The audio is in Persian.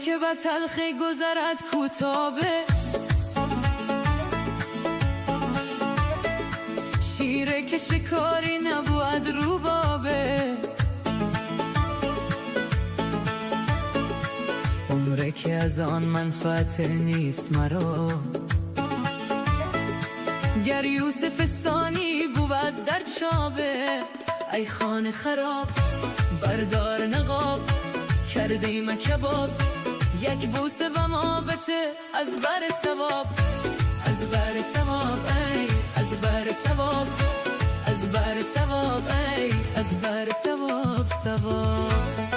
که با تلخی گذرد کوتابه، شیره که شکاری نبود روبابه، عمره که از آن منفعت نیست مرا، گر یوسف ثانی بود در چابه. ای خانه خراب بردار نقاب، کردیم کباب، یک بوسه و مابته از بر ثواب، از بر ثواب ای از بر ثواب، از بر ثواب ای از بر ثواب ثواب.